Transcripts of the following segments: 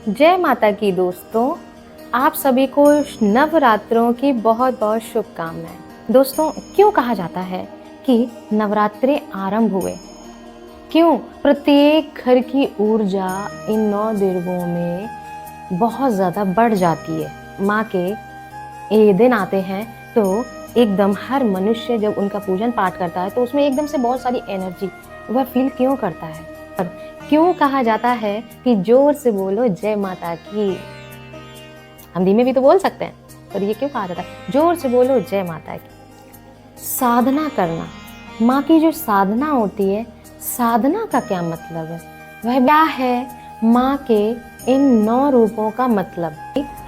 जय माता की दोस्तों, आप सभी को नवरात्रों की बहुत बहुत शुभकामनाएं। दोस्तों, क्यों कहा जाता है कि नवरात्रे आरंभ हुए? क्यों प्रत्येक घर की ऊर्जा इन 9 दुर्गों में बहुत ज़्यादा बढ़ जाती है? माँ के ये दिन आते हैं तो एकदम हर मनुष्य जब उनका पूजन पाठ करता है तो उसमें एकदम से बहुत सारी एनर्जी वह फील क्यों करता है? और क्यों कहा जाता है कि जोर से बोलो जय माता की? हम धीमे भी तो बोल सकते हैं, पर ये क्यों कहा जाता है जोर से बोलो जय माता की? साधना करना, माँ की जो साधना होती है, साधना का क्या मतलब है? वह क्या है माँ के इन 9 रूपों का मतलब?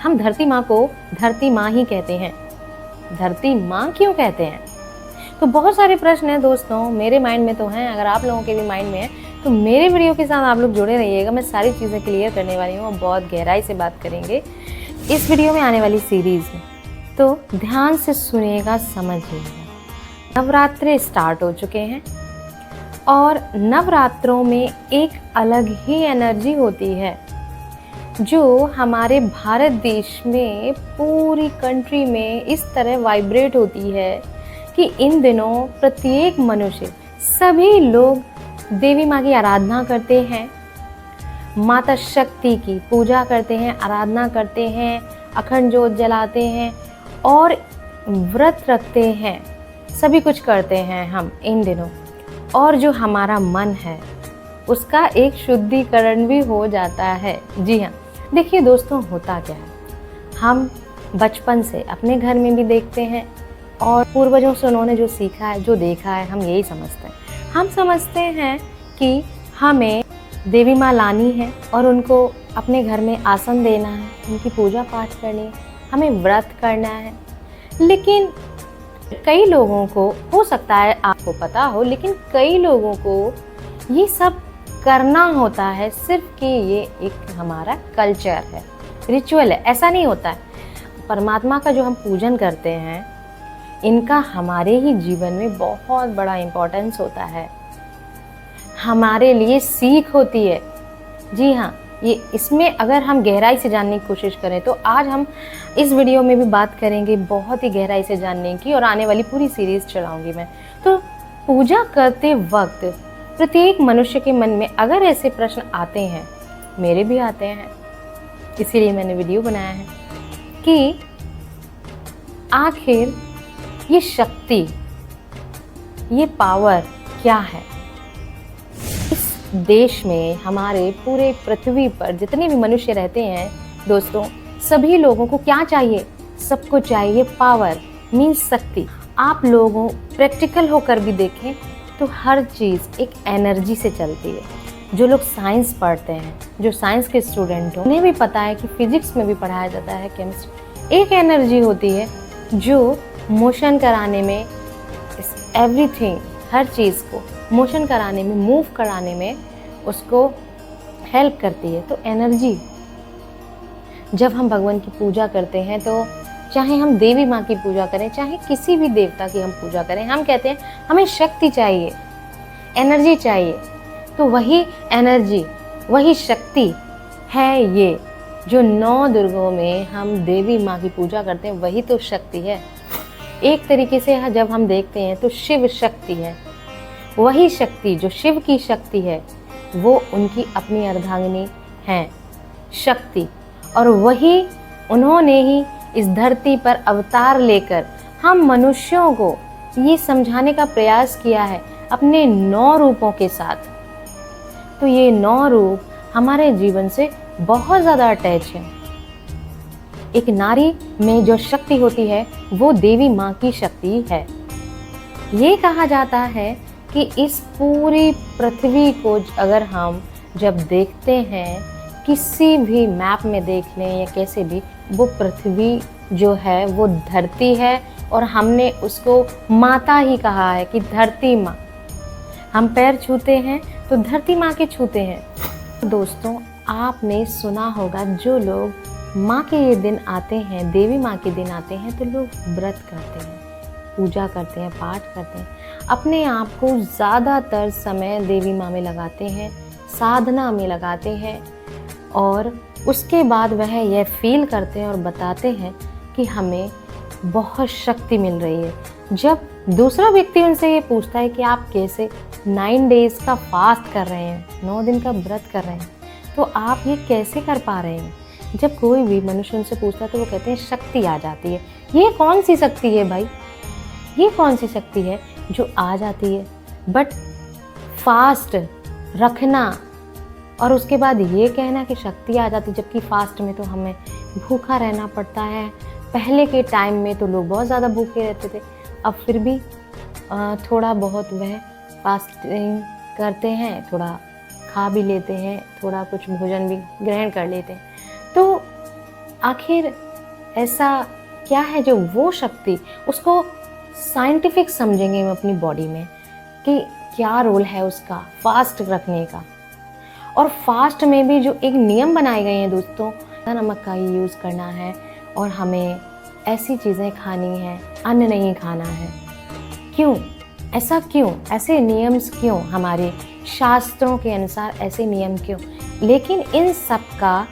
हम धरती माँ को धरती माँ ही कहते हैं। धरती माँ क्यों कहते हैं? तो बहुत सारे प्रश्न हैं दोस्तों, मेरे माइंड में तो हैं, अगर आप लोगों के भी माइंड में है तो मेरे वीडियो के साथ आप लोग जुड़े रहिएगा। मैं सारी चीज़ें क्लियर करने वाली हूँ और बहुत गहराई से बात करेंगे इस वीडियो में आने वाली सीरीज़ में, तो ध्यान से सुनिएगा, समझिएगा। नवरात्रे स्टार्ट हो चुके हैं और नवरात्रों में एक अलग ही एनर्जी होती है जो हमारे भारत देश में, पूरी कंट्री में इस तरह वाइब्रेट होती है कि इन दिनों प्रत्येक मनुष्य, सभी लोग देवी माँ की आराधना करते हैं, माता शक्ति की पूजा करते हैं, आराधना करते हैं, अखंड ज्योत जलाते हैं और व्रत रखते हैं। सभी कुछ करते हैं हम इन दिनों। और जो हमारा मन है उसका एक शुद्धिकरण भी हो जाता है। जी हाँ, देखिए दोस्तों, होता क्या है, हम बचपन से अपने घर में भी देखते हैं और पूर्वजों से उन्होंने जो सीखा है, जो देखा है, हम यही समझते हैं। हम समझते हैं कि हमें देवी माँ लानी है और उनको अपने घर में आसन देना है, उनकी पूजा पाठ करनी है, हमें व्रत करना है। लेकिन कई लोगों को, हो सकता है आपको पता हो, लेकिन कई लोगों को ये सब करना होता है सिर्फ कि ये एक हमारा कल्चर है, रिचुअल है। ऐसा नहीं होता है। परमात्मा का जो हम पूजन करते हैं, इनका हमारे ही जीवन में बहुत बड़ा इम्पोर्टेंस होता है, हमारे लिए सीख होती है। जी हाँ, ये इसमें अगर हम गहराई से जानने की कोशिश करें तो आज हम इस वीडियो में भी बात करेंगे बहुत ही गहराई से जानने की, और आने वाली पूरी सीरीज़ चलाऊंगी मैं। तो पूजा करते वक्त प्रत्येक मनुष्य के मन में अगर ऐसे प्रश्न आते हैं, मेरे भी आते हैं, इसीलिए मैंने वीडियो बनाया है कि आखिर ये शक्ति, ये पावर क्या है? इस देश में, हमारे पूरे पृथ्वी पर जितने भी मनुष्य रहते हैं दोस्तों, सभी लोगों को क्या चाहिए? सबको चाहिए पावर, मीन्स शक्ति। आप लोगों प्रैक्टिकल होकर भी देखें तो हर चीज़ एक एनर्जी से चलती है। जो लोग साइंस पढ़ते हैं, जो साइंस के स्टूडेंट हो, उन्हें भी पता है कि फिजिक्स में भी पढ़ाया जाता है, केमिस्ट्री, एक एनर्जी होती है जो मोशन कराने में, एवरीथिंग, हर चीज़ को मोशन कराने में, मूव कराने में उसको हेल्प करती है। तो एनर्जी, जब हम भगवान की पूजा करते हैं, तो चाहे हम देवी माँ की पूजा करें, चाहे किसी भी देवता की हम पूजा करें, हम कहते हैं हमें शक्ति चाहिए, एनर्जी चाहिए। तो वही एनर्जी, वही शक्ति है ये जो 9 दुर्गों में हम देवी माँ की पूजा करते हैं, वही तो शक्ति है। एक तरीके से जब हम देखते हैं तो शिव शक्ति है। वही शक्ति जो शिव की शक्ति है, वो उनकी अपनी अर्धांगिनी है शक्ति, और वही उन्होंने ही इस धरती पर अवतार लेकर हम मनुष्यों को ये समझाने का प्रयास किया है अपने 9 रूपों के साथ। तो ये 9 रूप हमारे जीवन से बहुत ज़्यादा अटैच है। एक नारी में जो शक्ति होती है वो देवी माँ की शक्ति है। ये कहा जाता है कि इस पूरी पृथ्वी को अगर हम जब देखते हैं, किसी भी मैप में देख लें या कैसे भी, वो पृथ्वी जो है वो धरती है और हमने उसको माता ही कहा है कि धरती माँ। हम पैर छूते हैं तो धरती माँ के छूते हैं। दोस्तों, आपने सुना होगा, जो लोग माँ के ये दिन आते हैं, देवी माँ के दिन आते हैं, तो लोग व्रत करते हैं, पूजा करते हैं, पाठ करते हैं, अपने आप को ज़्यादातर समय देवी माँ में लगाते हैं, साधना में लगाते हैं, और उसके बाद वह यह फील करते हैं और बताते हैं कि हमें बहुत शक्ति मिल रही है। जब दूसरा व्यक्ति उनसे ये पूछता है कि आप कैसे 9 डेज़ का फास्ट कर रहे हैं, 9 दिन का व्रत कर रहे हैं, तो आप ये कैसे कर पा रहे हैं? जब कोई भी मनुष्य उनसे पूछता है तो वो कहते हैं शक्ति आ जाती है। ये कौन सी शक्ति है भाई? ये कौन सी शक्ति है जो आ जाती है? बट फास्ट रखना और उसके बाद ये कहना कि शक्ति आ जाती, जबकि फास्ट में तो हमें भूखा रहना पड़ता है। पहले के टाइम में तो लोग बहुत ज़्यादा भूखे रहते थे, अब फिर भी थोड़ा बहुत वह फास्टिंग करते हैं, थोड़ा खा भी लेते हैं, थोड़ा कुछ भोजन भी ग्रहण कर लेते हैं। तो आखिर ऐसा क्या है जो वो शक्ति, उसको साइंटिफिक समझेंगे हम अपनी बॉडी में कि क्या रोल है उसका फास्ट रखने का। और फास्ट में भी जो एक नियम बनाए गए हैं दोस्तों, नमक का ही यूज़ करना है और हमें ऐसी चीज़ें खानी है, अन्न नहीं खाना है। क्यों ऐसा? क्यों ऐसे नियम्स? क्यों हमारे शास्त्रों के अनुसार ऐसे नियम क्यों? लेकिन इन सब का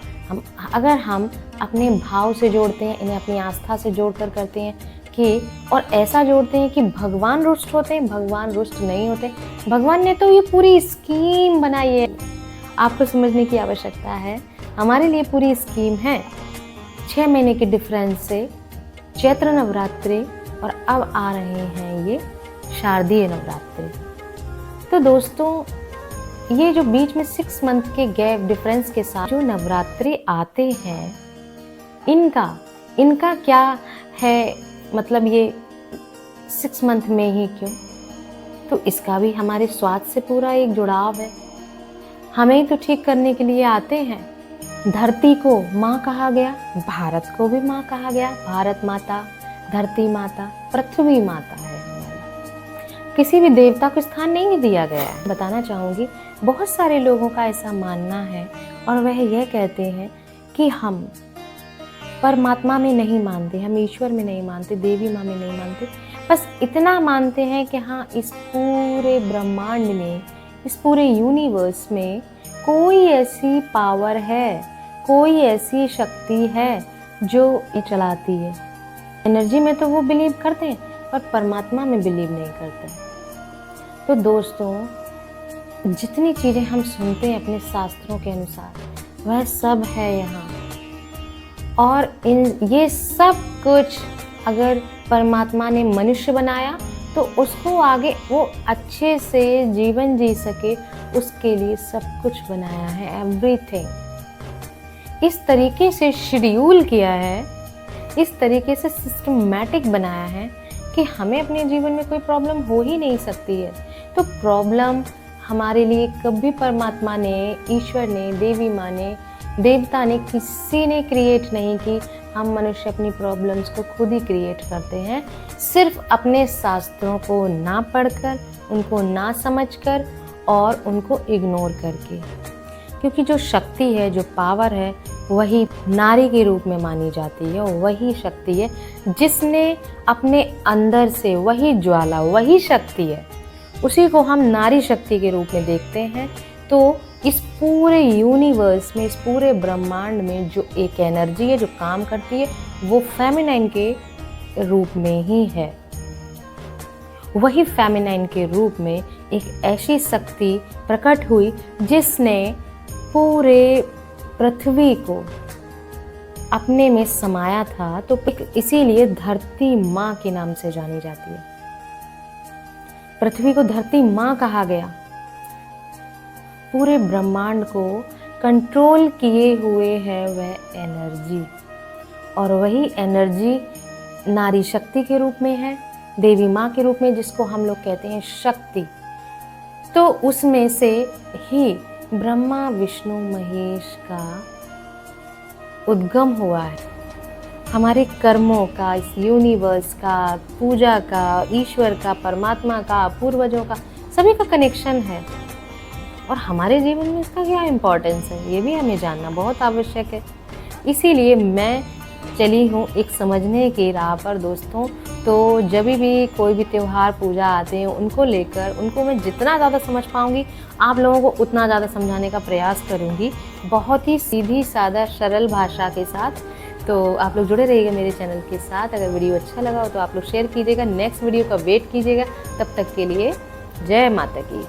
अगर हम अपने भाव से जोड़ते हैं, इन्हें अपनी आस्था से जोड़कर करते हैं कि, और ऐसा जोड़ते हैं कि भगवान रुष्ट होते हैं, भगवान रुष्ट नहीं होते। भगवान ने तो ये पूरी स्कीम बनाई है, आपको समझने की आवश्यकता है। हमारे लिए पूरी स्कीम है। 6 महीने के डिफरेंस से चैत्र नवरात्रि और अब आ रहे हैं ये शारदीय नवरात्रि। तो दोस्तों ये जो बीच में 6 मंथ के गैप डिफरेंस के साथ जो नवरात्रि आते हैं, इनका क्या है मतलब? ये 6 मंथ में ही क्यों? तो इसका भी हमारे स्वास्थ्य से पूरा एक जुड़ाव है। हमें तो ठीक करने के लिए आते हैं। धरती को माँ कहा गया, भारत को भी माँ कहा गया। भारत माता, धरती माता, पृथ्वी माता है हमारी। किसी भी देवता को स्थान नहीं दिया गया है। बताना चाहूँगी, बहुत सारे लोगों का ऐसा मानना है और वह यह कहते हैं कि हम परमात्मा में नहीं मानते, हम ईश्वर में नहीं मानते, देवी माँ में नहीं मानते, बस इतना मानते हैं कि हाँ, इस पूरे ब्रह्मांड में, इस पूरे यूनिवर्स में कोई ऐसी पावर है, कोई ऐसी शक्ति है जो ये चलाती है। एनर्जी में तो वो बिलीव करते हैं पर परमात्मा में बिलीव नहीं करते। तो दोस्तों जितनी चीज़ें हम सुनते हैं अपने शास्त्रों के अनुसार वह सब है यहाँ। और ये सब कुछ अगर परमात्मा ने मनुष्य बनाया तो उसको आगे वो अच्छे से जीवन जी सके, उसके लिए सब कुछ बनाया है। एवरीथिंग इस तरीके से शेड्यूल किया है, इस तरीके से सिस्टमैटिक बनाया है कि हमें अपने जीवन में कोई प्रॉब्लम हो ही नहीं सकती है। तो प्रॉब्लम हमारे लिए कभी परमात्मा ने, ईश्वर ने, देवी माँ ने, देवता ने, किसी ने क्रिएट नहीं की। हम मनुष्य अपनी प्रॉब्लम्स को खुद ही क्रिएट करते हैं, सिर्फ अपने शास्त्रों को ना पढ़कर, उनको ना समझकर और उनको इग्नोर करके। क्योंकि जो शक्ति है, जो पावर है, वही नारी के रूप में मानी जाती है। वही शक्ति है जिसने अपने अंदर से, वही ज्वाला, वही शक्ति है, उसी को हम नारी शक्ति के रूप में देखते हैं। तो इस पूरे यूनिवर्स में, इस पूरे ब्रह्मांड में जो एक एनर्जी है जो काम करती है, वो फेमिनाइन के रूप में ही है। वही फेमिनाइन के रूप में एक ऐसी शक्ति प्रकट हुई जिसने पूरे पृथ्वी को अपने में समाया था। तो इसीलिए धरती माँ के नाम से जानी जाती है। पृथ्वी को धरती माँ कहा गया। पूरे ब्रह्मांड को कंट्रोल किए हुए है वह एनर्जी, और वही एनर्जी नारी शक्ति के रूप में है, देवी माँ के रूप में, जिसको हम लोग कहते हैं शक्ति। तो उसमें से ही ब्रह्मा विष्णु महेश का उद्गम हुआ है। हमारे कर्मों का, इस यूनिवर्स का, पूजा का, ईश्वर का, परमात्मा का, पूर्वजों का, सभी का कनेक्शन है। और हमारे जीवन में इसका क्या इम्पोर्टेंस है, ये भी हमें जानना बहुत आवश्यक है। इसीलिए मैं चली हूँ एक समझने की राह पर दोस्तों। तो जब भी कोई भी त्योहार पूजा आते हैं उनको लेकर उनको मैं जितना ज़्यादा समझ पाऊँगी आप लोगों को उतना ज़्यादा समझाने का प्रयास करूँगी, बहुत ही सीधी सादा सरल भाषा के साथ। तो आप लोग जुड़े रहिएगा मेरे चैनल के साथ। अगर वीडियो अच्छा लगा हो तो आप लोग शेयर कीजिएगा, नेक्स्ट वीडियो का वेट कीजिएगा। तब तक के लिए जय माता की।